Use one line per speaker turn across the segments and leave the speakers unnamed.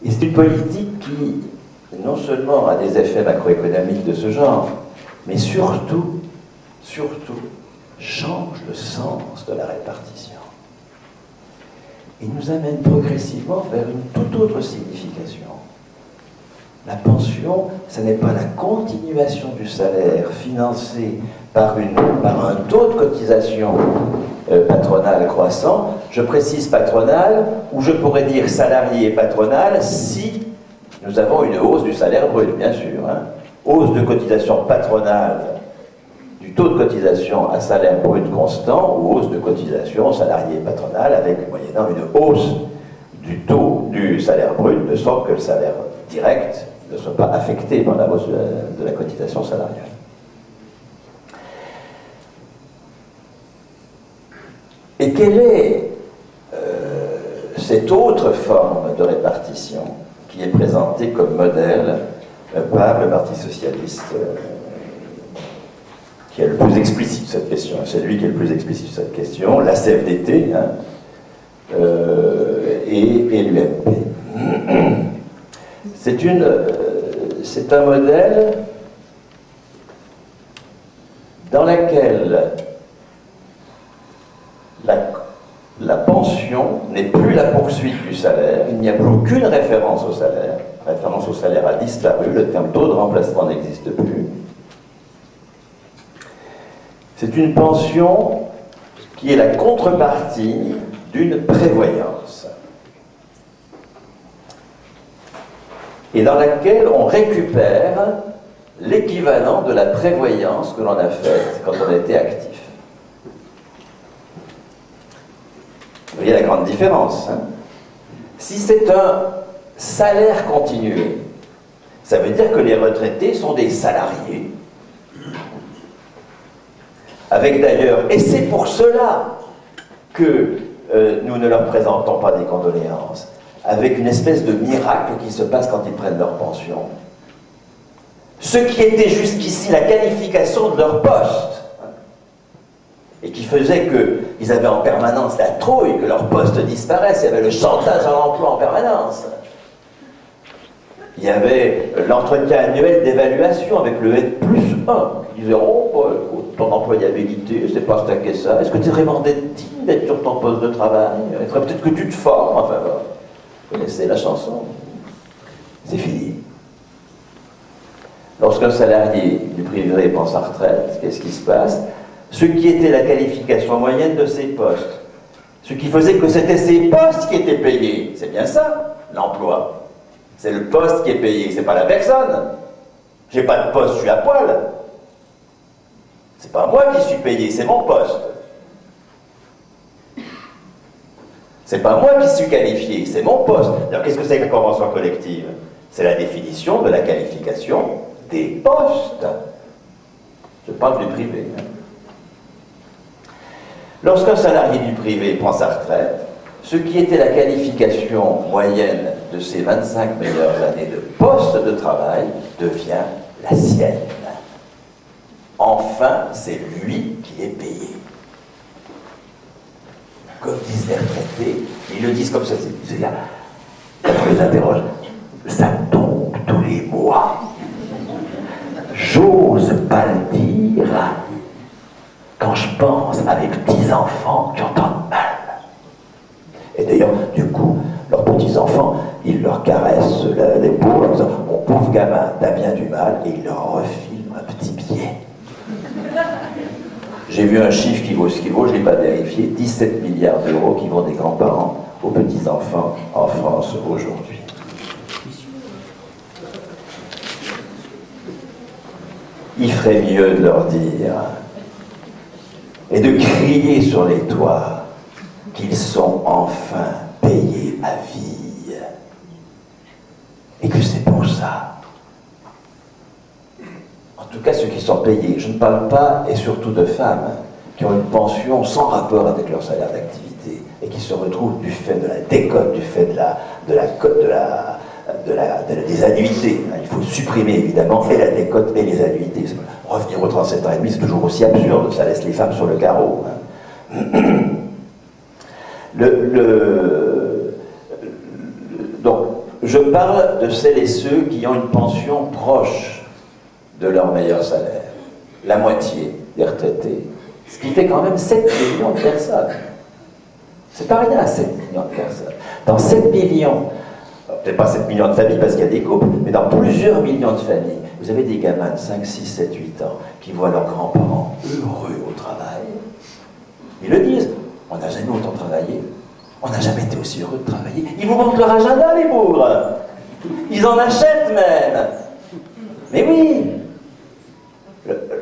Et c'est une politique qui, non seulement a des effets macroéconomiques de ce genre, mais surtout, change le sens de la répartition. Il nous amène progressivement vers une toute autre signification. La pension, ce n'est pas la continuation du salaire financé par un taux de cotisation patronale croissant. Je précise patronale, ou je pourrais dire salarié et patronale, si nous avons une hausse du salaire brut, bien sûr. Hein. Hausse de cotisation patronale du taux de cotisation à salaire brut constant, ou hausse de cotisation salarié et patronale avec, moyennant une hausse du taux du salaire brut, de sorte que le salaire direct ne soit pas affecté par la hausse de la cotisation salariale. Et quelle est cette autre forme de répartition qui est présentée comme modèle par le Parti socialiste qui est le plus explicite sur cette question? C'est lui qui est le plus explicite sur cette question, la CFDT et l'UMP. C'est un modèle dans lequel la pension n'est plus la poursuite du salaire, il n'y a plus aucune référence au salaire. La référence au salaire a disparu, le terme taux de remplacement n'existe plus. C'est une pension qui est la contrepartie d'une prévoyance, et dans laquelle on récupère l'équivalent de la prévoyance que l'on a faite quand on était actif. Vous voyez la grande différence, hein? Si c'est un salaire continué, ça veut dire que les retraités sont des salariés, avec d'ailleurs, et c'est pour cela que nous ne leur présentons pas des condoléances, avec une espèce de miracle qui se passe quand ils prennent leur pension. Ce qui était jusqu'ici la qualification de leur poste, et qui faisait qu'ils avaient en permanence la trouille, que leur poste disparaisse, il y avait le chantage à l'emploi en permanence. Il y avait l'entretien annuel d'évaluation avec le N+1, qui disait « Oh, bah, écoute, ton employabilité, c'est pas stacké ça. Est-ce que tu es vraiment digne d'être sur ton poste de travail? Il faudrait peut-être que tu te formes. » Enfin, vous connaissez la chanson. C'est fini. Lorsqu'un salarié du privé prend sa retraite, qu'est-ce qui se passe? Ce qui était la qualification moyenne de ses postes, ce qui faisait que c'était ses postes qui étaient payés, c'est bien ça, l'emploi. C'est le poste qui est payé, c'est pas la personne. J'ai pas de poste, je suis à poil. C'est pas moi qui suis payé, c'est mon poste. C'est pas moi qui suis qualifié, c'est mon poste. Alors qu'est-ce que c'est que la convention collective? C'est la définition de la qualification des postes. Je parle du privé. Lorsqu'un salarié du privé prend sa retraite, ce qui était la qualification moyenne de ses 25 meilleures années de poste de travail devient la sienne. Enfin, c'est lui qui est payé. Comme disent les retraités, ils le disent comme ça, c'est-à-dire, quand on les interroge, ça tombe tous les mois. J'ose pas le dire quand je pense à mes petits-enfants qui entendent mal. Et d'ailleurs, du coup, leurs petits-enfants, ils leur caressent l'épaule en disant « Mon pauvre gamin, t'as bien du mal » et ils leur refilent un petit billet. J'ai vu un chiffre qui vaut ce qu'il vaut, je ne l'ai pas vérifié, 17 milliards d'euros qui vont des grands-parents aux petits-enfants en France aujourd'hui. Il ferait mieux de leur dire et de crier sur les toits qu'ils sont enfin payés à vie et que c'est pour ça. En tout cas, ceux qui sont payés, je ne parle pas, et surtout de femmes, qui ont une pension sans rapport avec leur salaire d'activité et qui se retrouvent du fait de la décote, du fait des annuités. Il faut supprimer évidemment et la décote et les annuités. Revenir aux 37 ans et demi, c'est toujours aussi absurde, ça laisse les femmes sur le carreau. Donc, je parle de celles et ceux qui ont une pension proche de leur meilleur salaire. La moitié des retraités. Ce qui fait quand même 7 millions de personnes. C'est pas rien, 7 millions de personnes. Dans 7 millions, peut-être pas 7 millions de familles parce qu'il y a des couples, mais dans plusieurs millions de familles, vous avez des gamins de 5, 6, 7, 8 ans qui voient leurs grands-parents heureux au travail. Ils le disent, on n'a jamais autant travaillé, on n'a jamais été aussi heureux de travailler. Ils vous montrent leur agenda, les bougres. Ils en achètent même. Mais oui,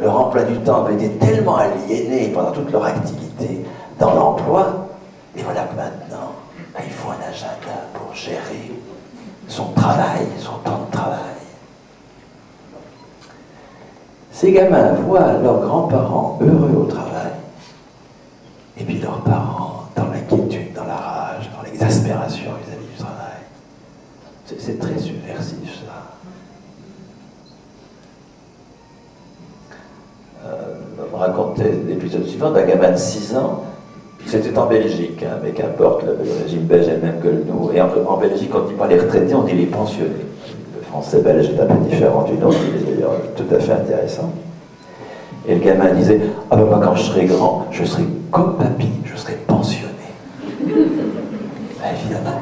leur emploi du temps avait été tellement aliéné pendant toute leur activité dans l'emploi, et voilà que maintenant, il faut un agenda pour gérer son travail, son temps de travail. Ces gamins voient leurs grands-parents heureux au travail, et puis leurs parents dans l'inquiétude, dans la rage, dans l'exaspération vis-à-vis du travail. C'est très subversif, ça. On me racontait l'épisode suivant d'un gamin de 6 ans. C'était en Belgique, hein, mais qu'importe, le régime belge est le même que le nous. Et en Belgique, quand on dit pas les retraités, on dit les pensionnés. Le français belge est un peu différent du nôtre, il est d'ailleurs tout à fait intéressant. Et le gamin disait, ah ben moi quand je serai grand, je serai comme papy, je serai pensionné. Ben, évidemment.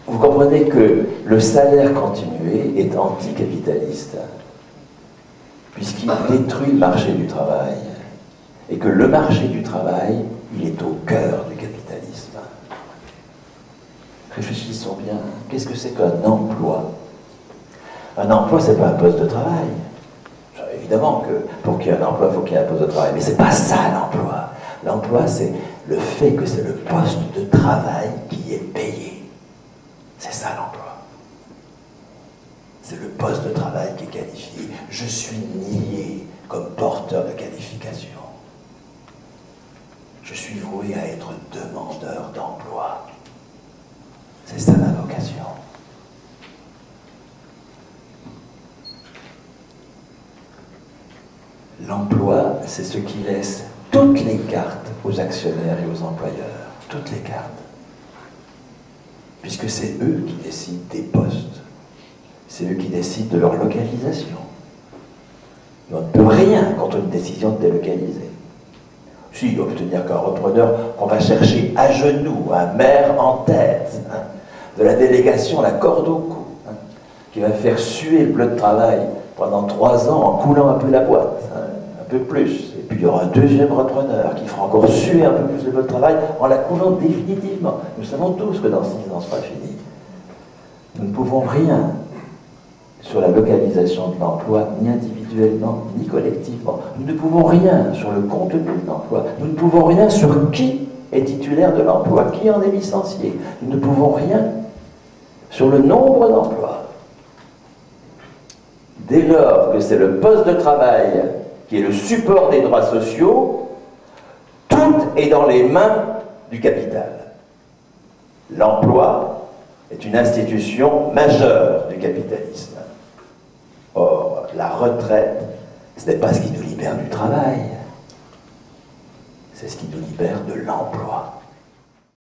Vous comprenez que le salaire continué est anticapitaliste, puisqu'il détruit le marché du travail. Et que le marché du travail, il est au cœur du capitalisme. Réfléchissons bien. Qu'est-ce que c'est qu'un emploi? Un emploi, c'est pas un poste de travail. Évidemment que pour qu'il y ait un emploi, il faut qu'il y ait un poste de travail. Mais c'est pas ça l'emploi. L'emploi, c'est le fait que c'est le poste de travail qui est payé. C'est ça l'emploi. C'est le poste de travail qui est qualifié. Je suis nié comme porteur de qualification. Je suis voué à être demandeur d'emploi. C'est ça ma vocation. L'emploi, c'est ce qui laisse toutes les cartes aux actionnaires et aux employeurs. Toutes les cartes. Puisque c'est eux qui décident des postes. C'est eux qui décident de leur localisation. Et on ne peut rien contre une décision de délocaliser. Si, obtenir qu'un repreneur qu'on va chercher à genoux, un maire en tête, hein, de la délégation, la corde au cou, hein, qui va faire suer le bleu de travail pendant 3 ans en coulant un peu la boîte, hein, un peu plus. Et puis il y aura un deuxième repreneur qui fera encore suer un peu plus le bleu de travail en la coulant définitivement. Nous savons tous que dans 6 ans, ce sera fini. Nous ne pouvons rien sur la localisation de l'emploi, ni individuellement, ni collectivement. Nous ne pouvons rien sur le contenu de l'emploi. Nous ne pouvons rien sur qui est titulaire de l'emploi, qui en est licencié. Nous ne pouvons rien sur le nombre d'emplois. Dès lors que c'est le poste de travail qui est le support des droits sociaux, tout est dans les mains du capital. L'emploi est une institution majeure du capitalisme. Or, la retraite, ce n'est pas ce qui nous libère du travail, c'est ce qui nous libère de l'emploi.